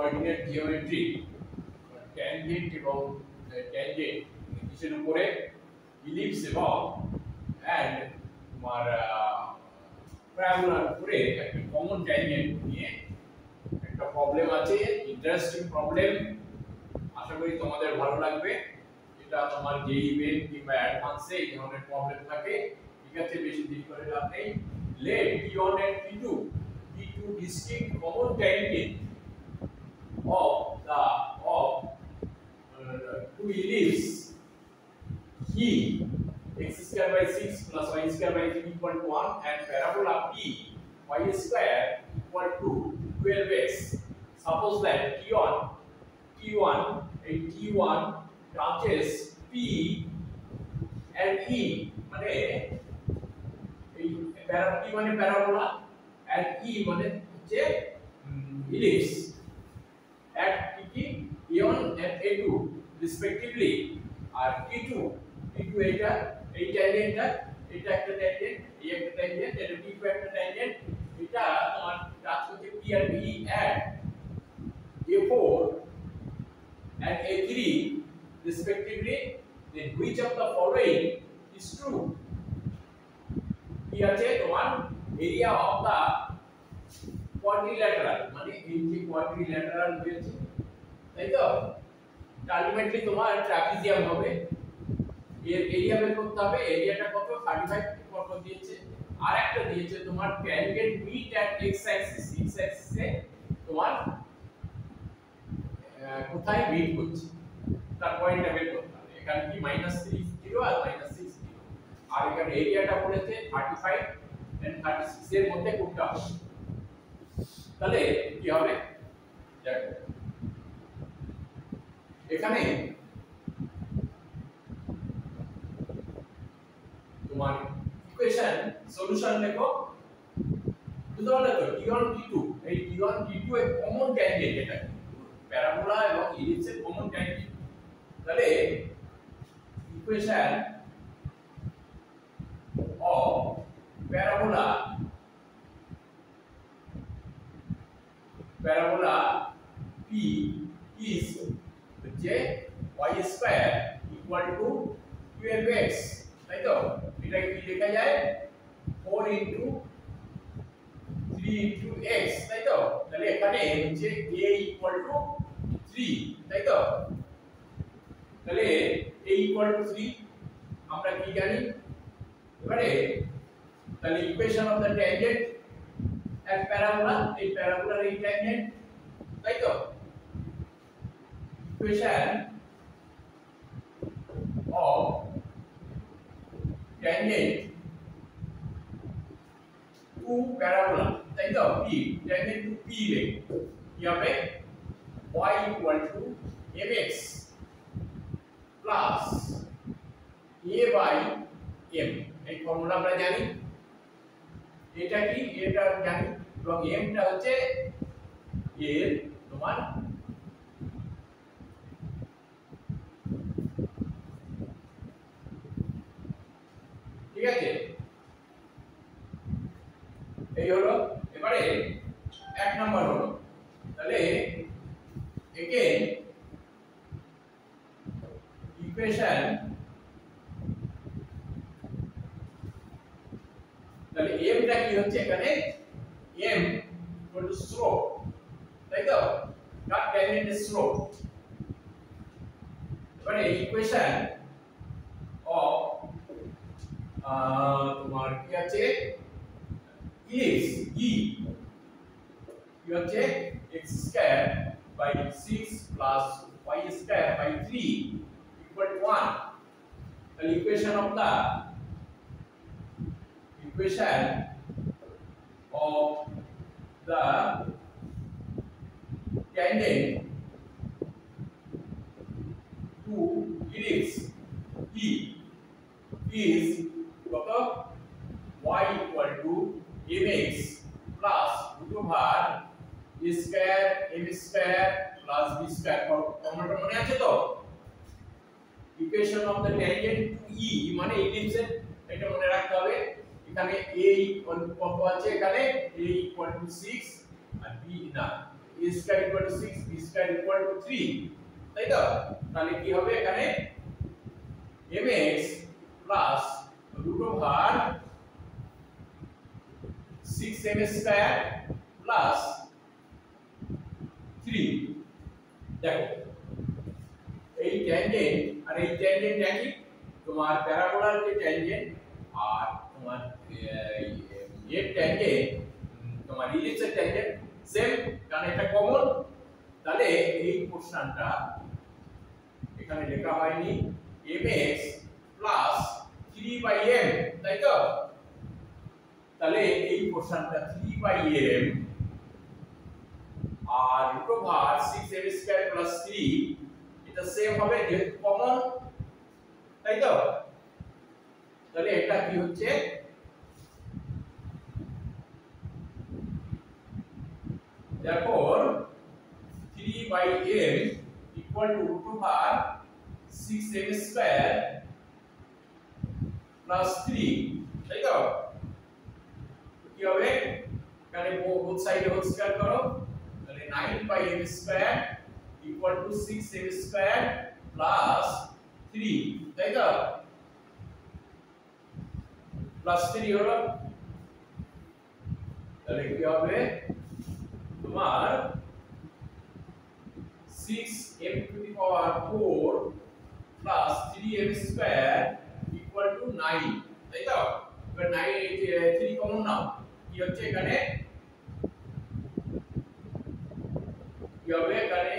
Coordinate geometry tangent এবং tangent কিসের উপরে ইলিপস এবং এন্ড তোমার প্যারাবোলার উপরে একটা কমন ট্যানজেন্ট নিয়ে একটা প্রবলেম আছে, ইন্টারেস্টিং প্রবলেম। আশা করি তোমাদের ভালো লাগবে। এটা তোমার জেই মেন কিংবা অ্যাডভান্সে এই ধরনের প্রবলেম থাকে। ঠিক আছে, বেশি দেরি করে লাভ নেই। Let T1 and T2 be two distinct common tangents of two ellipses E x square by 6 plus y square by 3 equal to 1 and parabola P y square equal to 12x. Suppose that T1 touches P and E মানে এই P মানে parabola and E মানে হচ্ছে ellipse at A1 and A2 respectively আর T2 এটা এই ট্যানজেন্টটা এটা একটা ট্যানজেন্ট, এই একটা ট্যানজেন্ট, এটা T2 একটা ট্যানজেন্ট, এটা তোমার টাচ হচ্ছে P R E at A4 and A3 respectively. Then which of the following is true? কি আছে তোমার area of the quadrilateral মানে এই যে quadrilateral হয়েছে, তাই তো? আলটিমেটলি তোমার ট্রাপিজিয়াম হবে। এর এরিয়া বের করতে হবে। এরিয়াটা কত? 35 কত দিয়েছে? আর একটা দিয়েছে তোমার ট্যানজেন্ট মিট এট x অ্যাক্সিস। x অ্যাক্সিসে তোমার কোথায় মিট করছে তার পয়েন্টটা বের করতে হবে। এখানে কি -3 0 আর -6 0। আর এখানে এরিয়াটা বলেছে 35 এন্ড 36 এর মধ্যে কোনটা হবে। তাহলে কি হবে দেখো, এখানে তোমার ইকুয়েশন সলিউশন লেখো। বুঝতে পারলে তো? T1 T2 এই T1 T2 এর কমন ট্যানজেন্ট, এটা প্যারাবোলা এবং ইলিপসের কমন ট্যানজেন্ট। তাহলে equation of parabola P is যে y square equal to 12x, তাই তো? এটা কি লেখা যায় 4 ইনটু 3 ইনটু x, তাই তো? তাহলে এখানে হচ্ছে a ইকুয়াল টু 3, তাই তো? তাহলে a ইকুয়াল টু 3 আমরা কি জানি এবারে? তাহলে equation of the tangent at parabola, এই প্যারাবোলার এই ট্যানজেন্ট, তাই তো? Equation of tangent to parabola, তাই তো? p ট্যানজেন্ট টু p লেখ কি হবে y equal to mx plus a by m। এই ফর্মুলা আমরা জানি। এটা কি? এটা জানি। এবং m টা হচ্ছে এর তোমার ঠিক আছে, এই হলো। এবারে এক নাম্বার হলো, তাহলে এগেইন ইকুয়েশন, তাহলে m টা কি হচ্ছে এখানে m ইকুয়াল টু স্লোপ, তাই তো? Cut tangent slope. এবারে ইকুয়েশন অফ তোমার কি আছে ইলিপস E কি হচ্ছে x square by 6 plus y square by 3 equal to 1। তাহলে equation of the tangent to ellipse E is কত? y equal to mx plus root over a square m square plus b square। ফর্মুলাটা মনে আছে তো? Equation of the tangent to E মানে ইলিপসের, এটা মনে রাখতে হবে। এখানে a ইকুয়াল টু কত আছে? এখানে a ইকুয়াল টু 6 আর b না a square equal to 6 b square equal to 3, তাই তো? তাহলে কি হবে এখানে mx plus root over 6m square plus 3। দেখো এই ট্যানজেন্ট আর এই ট্যানজেন্ট একই, তোমার প্যারাবোলার যে ট্যানজেন্ট আর তোমার এর ট্যানজেন্ট, তোমার ইলিপসের ট্যানজেন্ট সেম, কারণ এটা কমন। তাহলে এই পোরশনটা এখানে লেখা হয়নি mx প্লাস 3/m, তাই তো? তাহলে এই পোরশনটা 3/m আর root over 6m square plus 3 এটা সেম হবে যেহেতু কমন, তাই তো? তাহলে এটা কি হচ্ছে therefore 3/m equal to root over 6m square plus 3, তাই তো? কি হবে এখানে both সাইডে হোল স্কয়ার করো, তাহলে 9/m square equal to 6m square plus 3, তাই তো? প্লাস 3 হলো, তাহলে কি হবে তোমার 6m to the power 4 plus 3m square equal to 9, তাই তো? এবার 3 কমন নাও, কি হচ্ছে এখানে কি হবে এখানে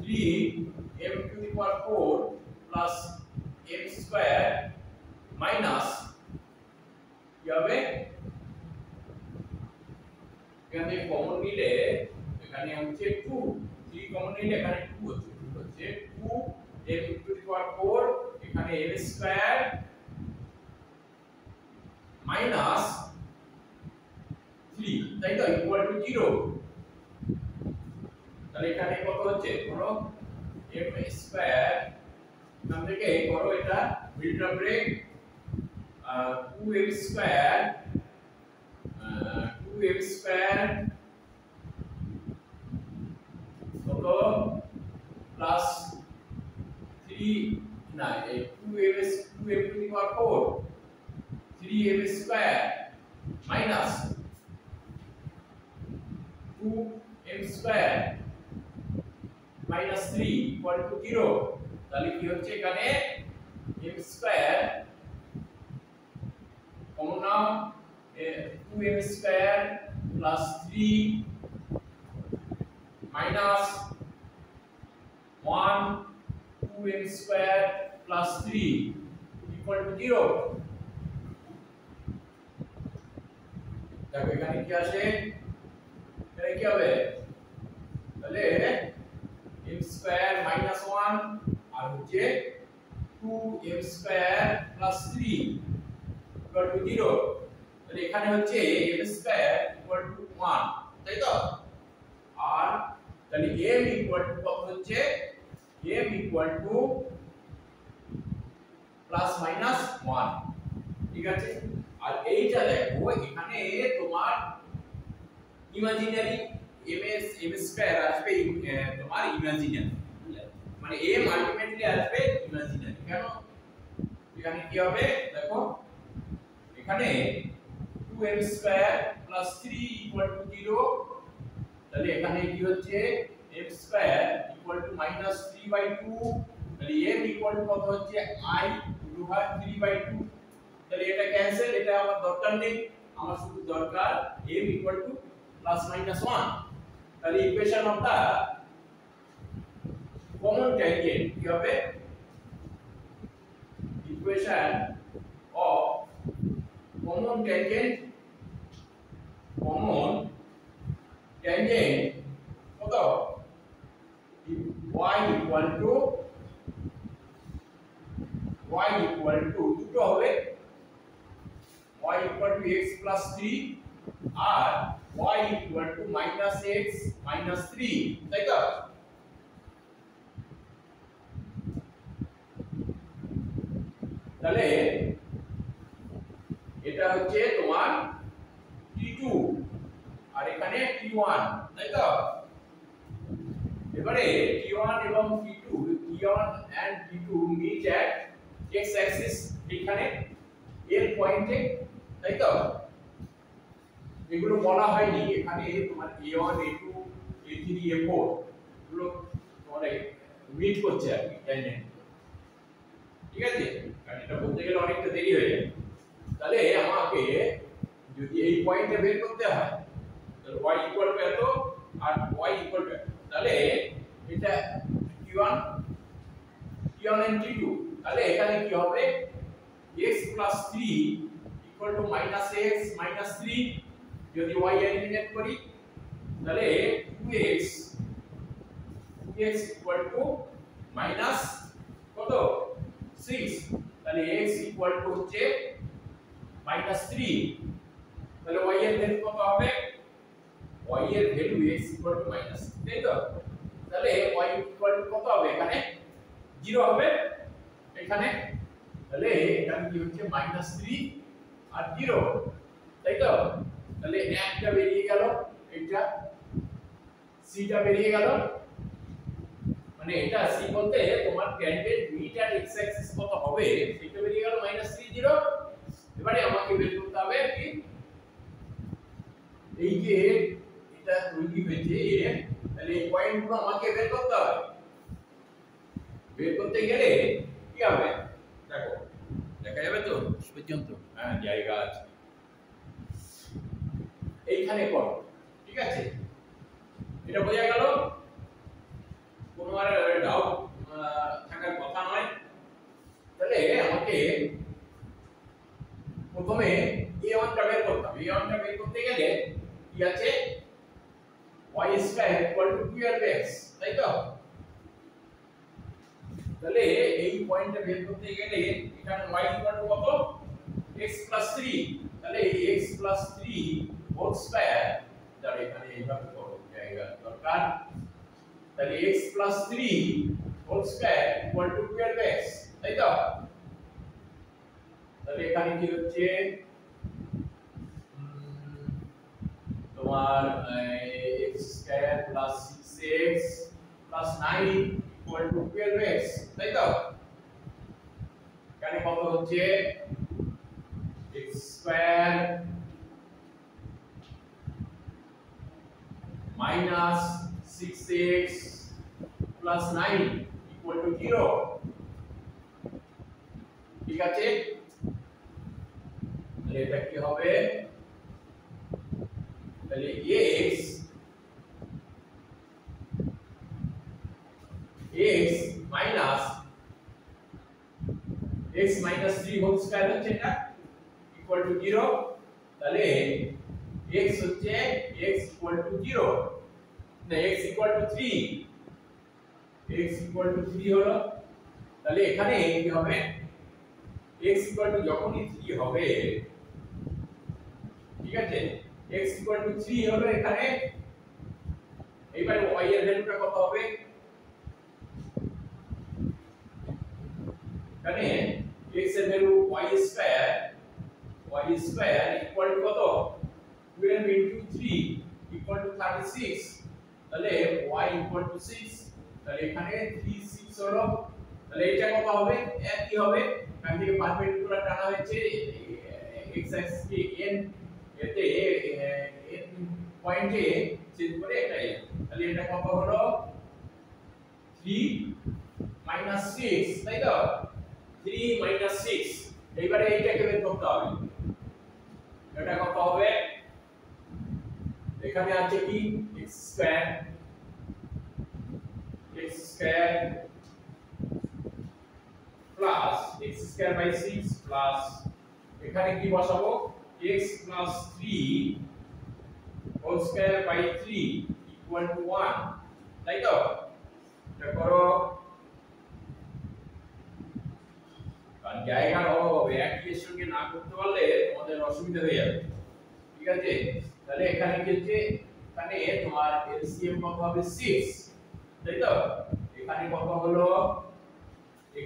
3m to the power 4 plus m square minus কি হবে এখানে কমন নিলে এখানে হচ্ছে 2, 3 কমন নিলে এখানে 2 হচ্ছে 2m to the power 4 এখানে m স্কয়ার মাইনাস 3, তাই তো? Equal to 0। তাহলে এখানে কত হচ্ছে ধরো m স্কয়ার, এখান থেকে করো এটা মিডল ব্রেক 2m স্কয়ার কত প্লাস 3 না এই 2m to the power 4 3m square minus 2m square minus 3 equal to 0। তাহলে কি হচ্ছে এখানে m square common now 2m square plus 3 minus 1 2m square plus 3 equal to 0। দেখো এখানে কি আসে, এখানে কি হবে তাহলে m স্কয়ার মাইনাস 1 আর হচ্ছে 2m square plus 3 equal to 0। তাহলে এখানে হচ্ছে m স্কয়ার ইকুয়াল টু 1, তাই তো? আর তাহলে m ইকুয়াল টু কত হচ্ছে m equal to plus minus 1, ঠিক আছে? আর এইটা দেখো এখানে তোমার ইমাজিনারি m স্কয়ার আসবে, তোমার ইমাজিনারি মানে m আলটিমেটলি আসবে ইমাজিনারি। কেন এখানে কি হবে দেখো এখানে 2m square plus 3 equal to 0, তাহলে এখানে কি হচ্ছে m square equal to minus 3/2, তাহলে m ইকুয়াল টু কত হচ্ছে I ওভার 3/2। তাহলে এটা ক্যান্সেল, এটা আমার দরকার নেই, আমার শুধু দরকার m equal to plus minus 1। তাহলে equation of the common tangent কি হবে, ইকুয়েশন অফ কমন ট্যানজেন্ট কত y ইকুয়াল টু দুটো হবে y equal to x plus 3 আর y equal to minus x minus 3, তাই তো? তাহলে এটা হচ্ছে তোমার t2 আর এখানে t1, তাই তো? এবারে t1 এবং t2, t1 and t2 meet at x axis এখানে এর পয়েন্টে, তাই তো? এগুলো বলা হয়নি এখানে, তোমার a1 a2 a3 a4 এগুলো তোমার মিট করছে আর কি ট্যানজেন্ট, ঠিক আছে? কারণ এটা বলতে গেলে অনেকটা দেরি হয়ে যাবে। তাহলে আমাকে যদি এই পয়েন্টটা বের করতে হয়, তাহলে y ইকুয়াল টু এত আর y ইকুয়াল টু এত, তাহলে এটা t1 and t2, তাহলে এখানে কি হবে x plus 3 equal to minus x minus 3, যদি y এলিমিনেট করি তাহলে 2x equal to minus কত 6, তাহলে x equal to হচ্ছে minus 3, তাহলে y এর ভ্যালু কত হবে, y এর value x equal to minus, তাই তো? তাহলে y equal to কত হবে, এখানে 0 হবে এখানে, তাহলে এখানে কি হচ্ছে -3 আর 0, তাই তো? তাহলে একটা বেরিয়ে গেল, এটা c টা বেরিয়ে গেল, মানে এটা c বলতে তোমার ট্যানজেন্ট মিট এট x অ্যাক্সিস কত হবে সেটা বেরিয়ে গেল -3 0। এবারে আমাকে বের করতে হবে কি এই যে এটা তৈরি হয়েছে, তাহলে এই পয়েন্টগুলো আমাকে বের করতে হবে। বের করতে গেলে কি হবে দেখো, দেখা যাবে তো পর্যন্ত? হ্যাঁ, জায়গা আছে এইখানে করো, ঠিক আছে? এটা বোঝা গেল, কোনো আর ডাউট থাকার কথা নয়। তাহলে আমাকে প্রথমে a1 টা বের করতে হবে। a1 টা বের করতে গেলে কি আছে, y square equal to 12x, তাই তো? তাহলে এই পয়েন্টটা বের করতে গেলে এখানে y ইকুয়াল টু কত, x প্লাস 3, তাহলে এই x প্লাস 3 হোল স্কয়ার, তাহলে এখানে এইভাবে করো, জায়গা দরকার, তাহলে x plus 3 whole square equal to 12x, তাই তো? তাহলে এখানে কি হচ্ছে তোমার x square plus 6x plus 9 equal to 12x, তাই তো? এখানে কত হচ্ছে x square minus 6x plus 9 equal to 0, ঠিক আছে? তাহলে এটা কি হবে, তাহলে x minus x minus 3 whole square হচ্ছে এটা ইকুয়াল টু 0, তাহলে x হচ্ছে x ইকুয়াল টু 0 না x equal to 3, x equal to 3 হলো। তাহলে এখানে কি হবে, x ইকুয়াল টু যখনই 3 হবে, ঠিক আছে, x ইকুয়াল টু 3 হলো এখানে, এবারে y এর ভ্যালুটা কত হবে, এখানে x এর value y square equal two কত 12 ইনটু 3 ইকুয়াল টু 36, তাহলে y ইকুয়াল টু 6, তাহলে এখানে 3 6 হলো, তাহলে এটা কত হবে, একই হবে, এখান থেকে পারপেন্ডিকুলার টানা হয়েছে x অ্যাক্সিস কে n এতে n পয়েন্টে ছেদ করে এটা, তাহলে এটা কত হলো 3 6, তাই তো? 3 6, এইবারে এইটাকে বের করতে হবে, এটা কত হবে, এখানে আছে কি x square plus x square by 6 plus এখানে কি বসাবো, x plus 3 whole square by 3 equal to 1, তাই তো? এটা করো, কারণ জায়গার অভাব হবে, একই এর সঙ্গে না করতে পারলে তোমাদের অসুবিধা হয়ে যাবে, ঠিক আছে? তাহলে এখানে কি হচ্ছে, এখানে তোমার এলসিএম কত হবে 6, তাই তো? এখানে কত হলো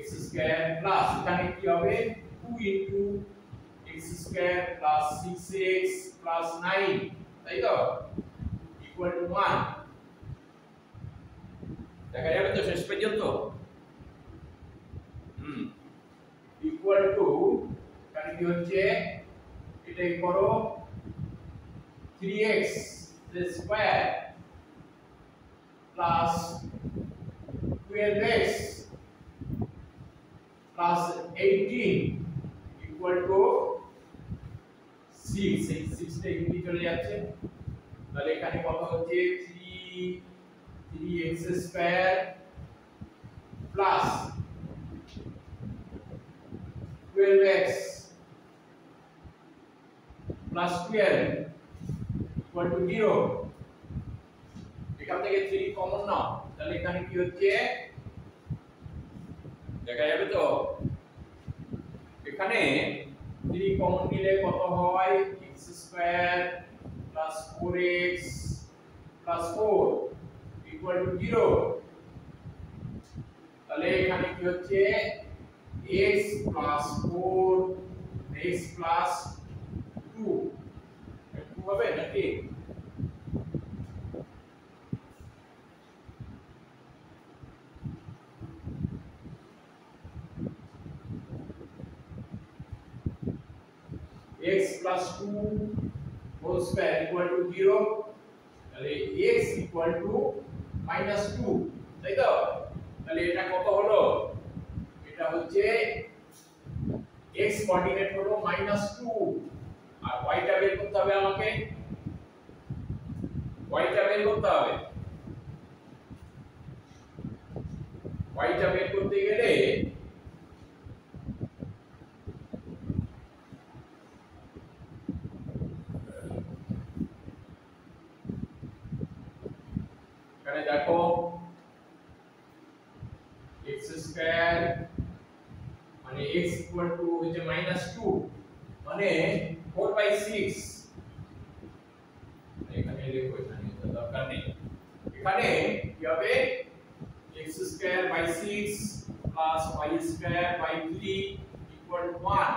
x স্কয়ার প্লাস এখানে কি হবে 2 into x square plus 6x plus 9, তাই তো? ইকুয়াল টু 1 দেখা যাবে তো শেষ পর্যন্ত ইকুয়াল টু এখানে কি হচ্ছে এটাই করো 3x square plus 12x plus 18 equal to 6 এই 6 টা এদিকে চলে যাচ্ছে তাহলে এখানে কত হচ্ছে 3x square plus 12x plus 12 equal to 0 এখান থেকে 3 কমন নাও তাহলে এখানে কি হচ্ছে দেখা যাবে তো এখানে 3 কমন নিলে কত হয় x square plus 4x plus 4 equal to 0 তাহলে এখানে কি হচ্ছে x প্লাস 4 x প্লাস 2 একটু হবে নাকি x plus 2 whole square equal to 0 তাহলে x equal to minus 2 তাই তো তাহলে এটা কত হলো এটা হচ্ছে x কোঅর্ডিনেট হলো -2 আর y টা বের করতে হবে আমাকে y টা বের করতে হবে y টা বের করতে গেলে এখানে দেখো x স্কয়ার মানে x ইকুয়াল টু হচ্ছে -2 মানে 4/6 এখানে লিখো এখানে তো দরকার নেই এখানে কি হবে x square by 6 plus y square by 3 equal to 1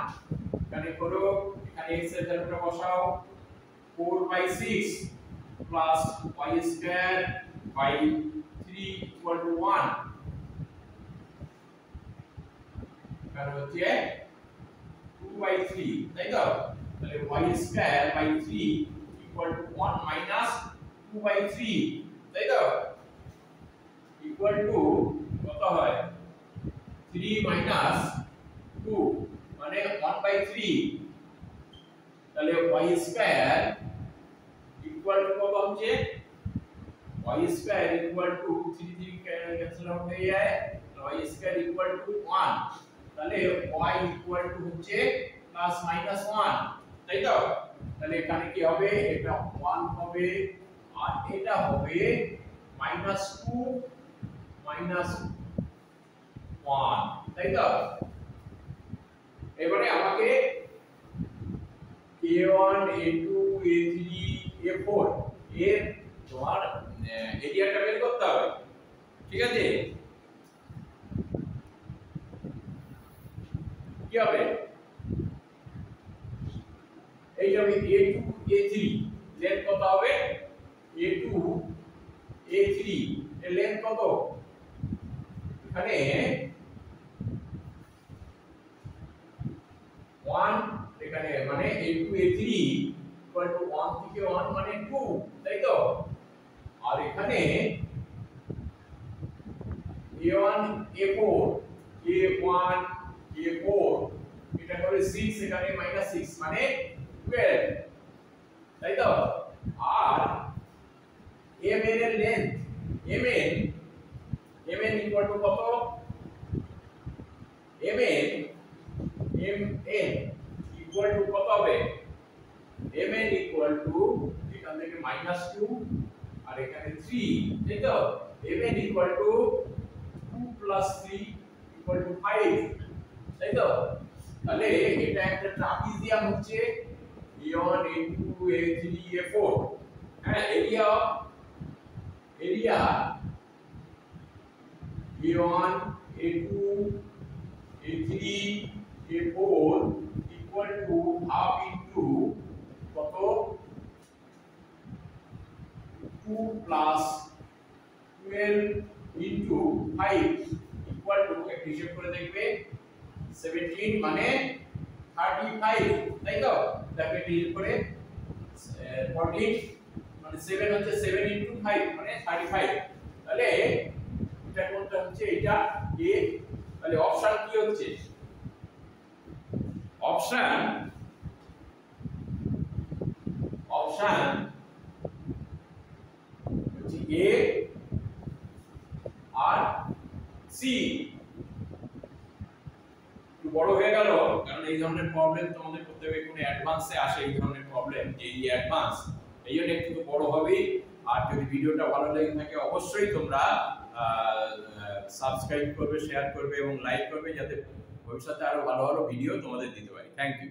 এখানে করো এখানে x এর ভ্যালুটা বসাও 4/6 plus y square by 3 equal to 1 কারণ হচ্ছে 2 by 3 তাই তো তাহলে y square by 3 equal to 1 minus 2 by 3 তাই তো equal to কত হয় 3 minus 2 মানে 1 by 3 তাহলে y square equal to কত হচ্ছে y square equal to 3 3 cancel out হয়ে যায় y square equal to 1 তাহলে y equal to হচ্ছে প্লাস মাইনাস 1 তাই তো তাহলে এখানে কি হবে এটা 1 হবে আর এটা হবে -2 -1 তাই তো এবারে আমাকে a1 a2 a3 a4 এর তোমার এরিয়াটা বের করতে হবে ঠিক আছে কি হবে এই যে আমি a2 a3 লেন্থ কত হবে a2 a3 এর লেন্থ কত এখানে 1 এখানে মানে a2 a3 ইকুয়াল টু 1 থেকে 1 মানে 2 তাই তো আর এখানে a1 a4 a1 a4 এটা করে 6 এখানে -6 মানে 12 তাই তো আর mn এর লেন্থ mn ইকুয়াল টু কত mn ইকুয়াল টু কত হবে mn ইকুয়াল টু এখান থেকে -2 আর এখানে 3 তাই তো mn equal to 2 plus 3 equal two 5 তাই তো তাহলে এটা একটা ট্রাপিজিয়াম হচ্ছে a1 a2 a3 a4 হ্যাঁ area a1 a2 a3 a4 equal to half into কত 2 2 plus 12 into 5 equal to একটু হিসাব করে দেখবে 17 মানে 35 তাই তো দেখো একটু হিসাব করে 14 মানে 7 হচ্ছে 7 into 5 মানে 35 তাহলে এটা কোনটা হচ্ছে এটা এ তাহলে অপশন কি হচ্ছে অপশন হচ্ছে এ আর সি একটু বড় হয়ে গেল কারণ এই ধরনের প্রবলেম তোমাদের করতে হবে কোনো অ্যাডভান্সে আসে এই ধরনের প্রবলেম যে এই অ্যাডভান্স এই জন্য একটু বড় হবে আর যদি ভিডিওটা ভালো লেগে থাকে অবশ্যই তোমরা সাবস্ক্রাইব করবে শেয়ার করবে এবং লাইক করবে যাতে ভবিষ্যতে আরো ভালো ভালো ভিডিও তোমাদের দিতে পারি থ্যাংক ইউ